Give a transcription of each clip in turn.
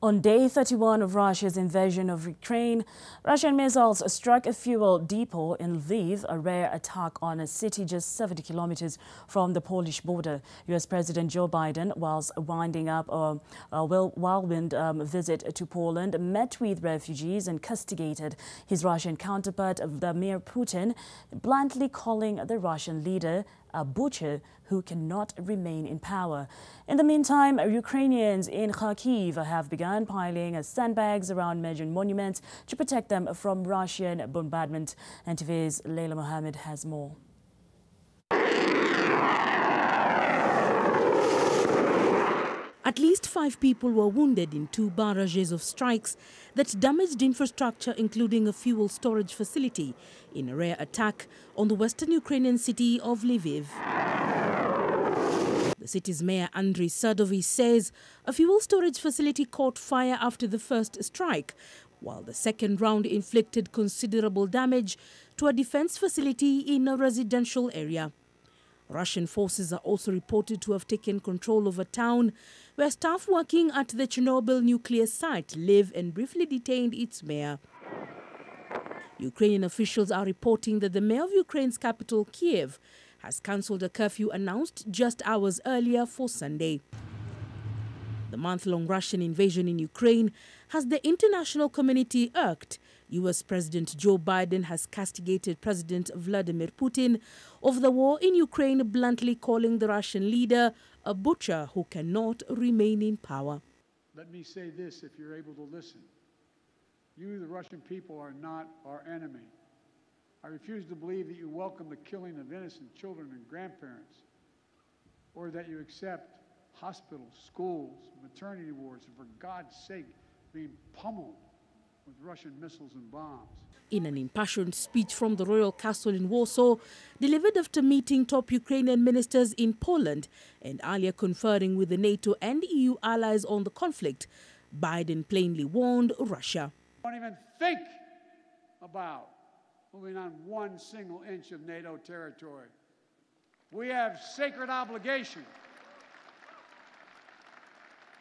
On day 31 of Russia's invasion of Ukraine, Russian missiles struck a fuel depot in Lviv, a rare attack on a city just 70 kilometers from the Polish border. U.S. President Joe Biden, whilst winding up a whirlwind visit to Poland, met with refugees and castigated his Russian counterpart, Vladimir Putin, bluntly calling the Russian leader a butcher who cannot remain in power. In the meantime, Ukrainians in Kharkiv have begun piling sandbags around major monuments to protect them from Russian bombardment. NTV's Leila Mohammed has more. At least 5 people were wounded in 2 barrages of strikes that damaged infrastructure, including a fuel storage facility, in a rare attack on the western Ukrainian city of Lviv. The city's mayor, Andriy Sadovy, says a fuel storage facility caught fire after the first strike, while the second round inflicted considerable damage to a defense facility in a residential area. Russian forces are also reported to have taken control of a town where staff working at the Chernobyl nuclear site live and briefly detained its mayor. Ukrainian officials are reporting that the mayor of Ukraine's capital, Kiev, has cancelled a curfew announced just hours earlier for Sunday. The month-long Russian invasion in Ukraine has the international community irked. U.S. President Joe Biden has castigated President Vladimir Putin over the war in Ukraine, bluntly calling the Russian leader a butcher who cannot remain in power. Let me say this, if you're able to listen. You, the Russian people, are not our enemy. I refuse to believe that you welcome the killing of innocent children and grandparents, or that you accept hospitals, schools, maternity wards, and for God's sake, being pummeled with Russian missiles and bombs. In an impassioned speech from the royal castle in Warsaw, delivered after meeting top Ukrainian ministers in Poland and earlier conferring with the NATO and EU allies on the conflict, Biden plainly warned Russia. Don't even think about moving on 1 single inch of NATO territory. We have sacred obligation.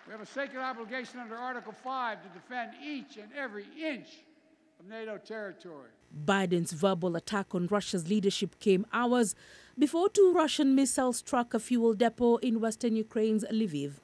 We have a sacred obligation under Article 5 to defend each and every inch of NATO territory. Biden's verbal attack on Russia's leadership came hours before 2 Russian missiles struck a fuel depot in western Ukraine's Lviv.